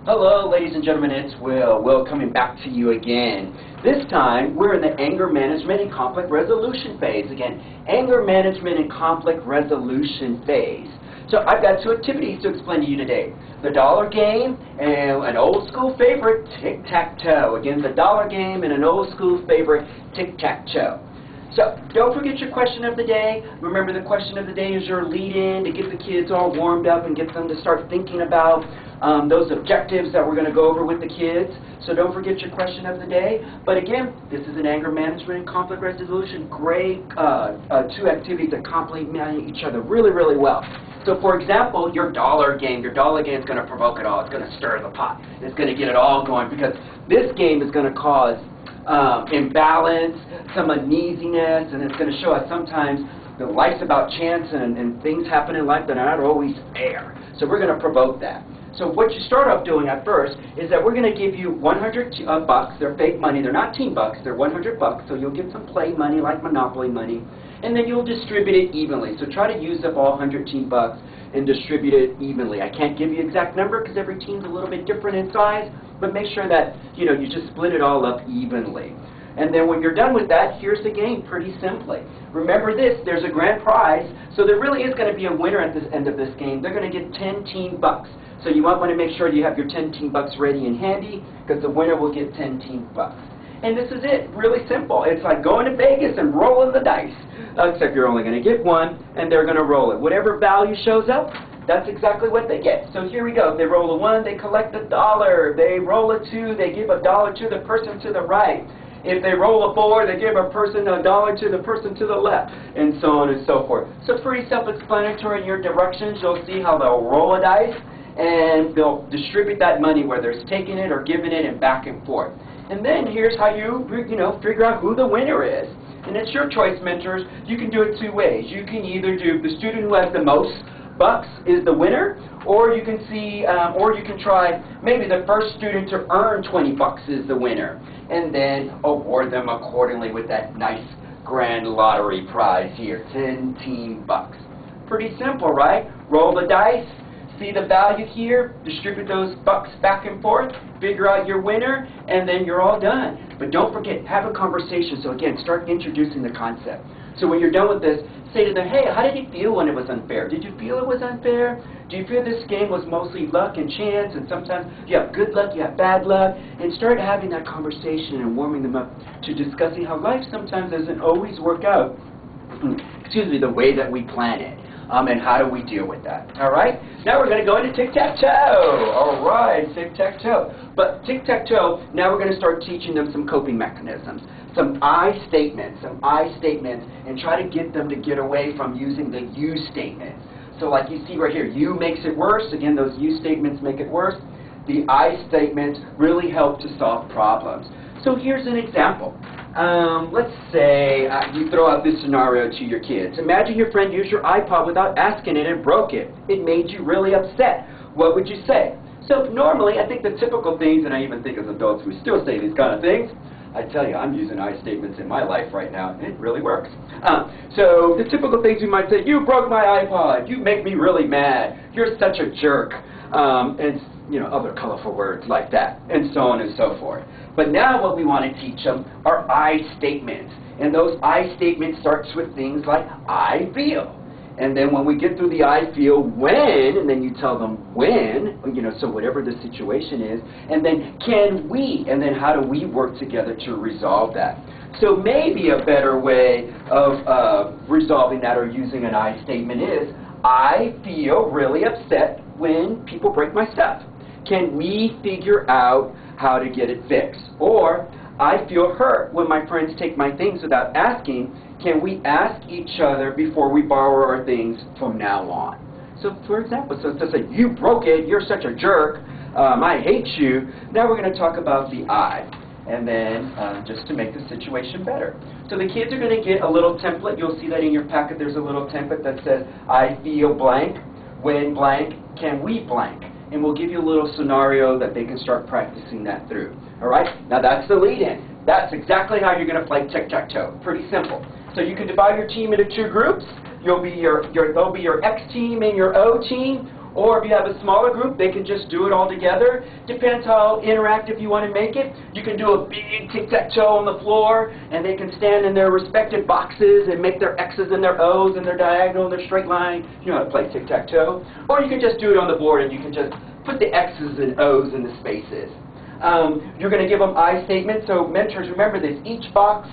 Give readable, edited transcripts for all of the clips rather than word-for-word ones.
Hello, ladies and gentlemen, it's Will. Will coming back to you again. This time, we're in the anger management and conflict resolution phase. Again, anger management and conflict resolution phase. So I've got two activities to explain to you today. The dollar game and an old school favorite, Tic-Tac-Toe. Again, the dollar game and an old school favorite, Tic-Tac-Toe. So, don't forget your question of the day. Remember, the question of the day is your lead-in to get the kids all warmed up and get them to start thinking about those objectives that we're going to go over with the kids. So don't forget your question of the day. But again, this is an anger management and conflict resolution. Great two activities that complement each other really, really well. So for example, your dollar game is going to provoke it all. It's going to stir the pot. It's going to get it all going because this game is going to cause imbalance, some uneasiness, and it's going to show us sometimes that life's about chance and things happen in life that are not always fair. So we're going to provoke that. So what you start off doing at first is that we're going to give you 100 bucks. They're fake money. They're not teen bucks. They're 100 bucks. So you'll get some play money like Monopoly money, and then you'll distribute it evenly. So try to use up all 100 teen bucks and distribute it evenly. I can't give you an exact number because every teen's a little bit different in size, but make sure that you just split it all up evenly. And then when you're done with that, here's the game pretty simply. Remember this, there's a grand prize, so there really is going to be a winner at the end of this game. They're going to get 10 teen bucks. So you might want to make sure you have your 10 teen bucks ready and handy because the winner will get 10 teen bucks. And this is it, really simple. It's like going to Vegas and rolling the dice, except you're only going to get one and they're going to roll it. Whatever value shows up, that's exactly what they get. So here we go. They roll a 1, they collect $1. They roll a 2, they give $1 to the person to the right. If they roll a 4, they give a person $1 to the person to the left, and so on and so forth. So pretty self-explanatory in your directions. You'll see how they'll roll a dice, and they'll distribute that money, whether it's taking it or giving it and back and forth. And then here's how you figure out who the winner is. And it's your choice, mentors. You can do it two ways. You can either do the student who has the most bucks is the winner, or you can try maybe the first student to earn 20 bucks is the winner, and then award them accordingly with that nice grand lottery prize here, 10 teen bucks. Pretty simple, right? Roll the dice, see the value here, distribute those bucks back and forth, figure out your winner, and then you're all done. But don't forget, have a conversation. So again, start introducing the concept. So when you're done with this, say to them, hey, how did you feel when it was unfair? Did you feel it was unfair? Do you feel this game was mostly luck and chance, and sometimes you have good luck, you have bad luck? And start having that conversation and warming them up to discussing how life sometimes doesn't always work out, the way that we plan it. And how do we deal with that? All right? Now we're going to go into Tic-Tac-Toe. All right, Tic-Tac-Toe. But Tic-Tac-Toe, now we're going to start teaching them some coping mechanisms. Some I statements, and try to get them to get away from using the you statements. So like you see right here, you makes it worse. Again, those you statements make it worse. The I statements really help to solve problems. So here's an example. Let's say you throw out this scenario to your kids. Imagine your friend used your iPod without asking it and broke it. It made you really upset. What would you say? So normally, I think the typical things, and I even think as adults we still say these kind of things. I tell you, I'm using I statements in my life right now, and it really works. So the typical things you might say, you broke my iPod, you make me really mad, you're such a jerk, and other colorful words like that, and so on and so forth. But now what we want to teach them are I statements, and those I statements starts with things like I feel. And then when we get through the I feel, when, and then you tell them when, so whatever the situation is, and then can we, and then how do we work together to resolve that. So maybe a better way of resolving that or using an I statement is, I feel really upset when people break my stuff. Can we figure out how to get it fixed? Or, I feel hurt when my friends take my things without asking. Can we ask each other before we borrow our things from now on? So, for example, so to say, you broke it, you're such a jerk, I hate you. Now we're going to talk about the I, and then just to make the situation better. So the kids are going to get a little template. You'll see that in your packet. There's a little template that says, I feel blank, when blank, can we blank? And we'll give you a little scenario that they can start practicing that through. All right? Now that's the lead-in. That's exactly how you're going to play Tic-Tac-Toe. Pretty simple. So you can divide your team into two groups. There'll be your X team and your O team, Or if you have a smaller group, they can just do it all together. Depends how interactive you want to make it. You can do a big tic-tac-toe on the floor, and they can stand in their respective boxes and make their X's and their O's and their diagonal and their straight line. You know how to play tic-tac-toe. Or you can just do it on the board, and you can just put the X's and O's in the spaces. You're going to give them I statements. So mentors, remember this. Each box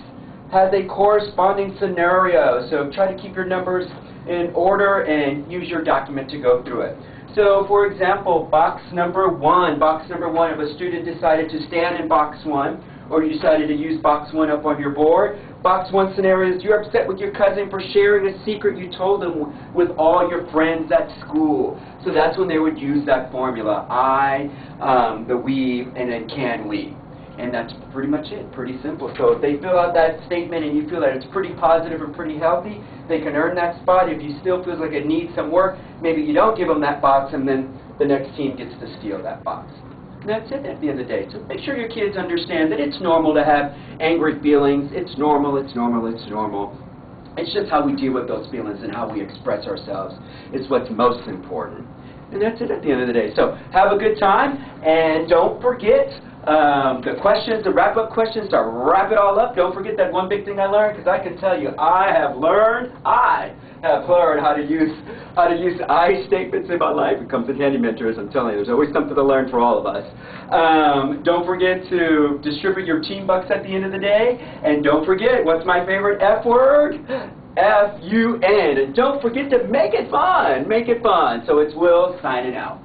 has a corresponding scenario. So try to keep your numbers in order and use your document to go through it. So, for example, box number one, if a student decided to stand in box one, or you decided to use box one up on your board, box one scenario is you're upset with your cousin for sharing a secret you told them with all your friends at school. So that's when they would use that formula, I, the we, and then can we. And that's pretty much it, pretty simple. So if they fill out that statement and you feel that it's pretty positive and pretty healthy, they can earn that spot. If you still feel like it needs some work, maybe you don't give them that box and then the next team gets to steal that box. And that's it at the end of the day. So make sure your kids understand that it's normal to have angry feelings. It's normal, it's normal, it's normal. It's just how we deal with those feelings and how we express ourselves is what's most important. And that's it at the end of the day. So have a good time, and don't forget the questions, the wrap-up questions, to wrap it all up. Don't forget that one big thing I learned, because I can tell you, I have learned how to use I statements in my life. It comes in handy, mentors. I'm telling you, there's always something to learn for all of us. Don't forget to distribute your team bucks at the end of the day, and don't forget, what's my favorite F word? F-U-N. And don't forget to make it fun. Make it fun. So it's Will signing out.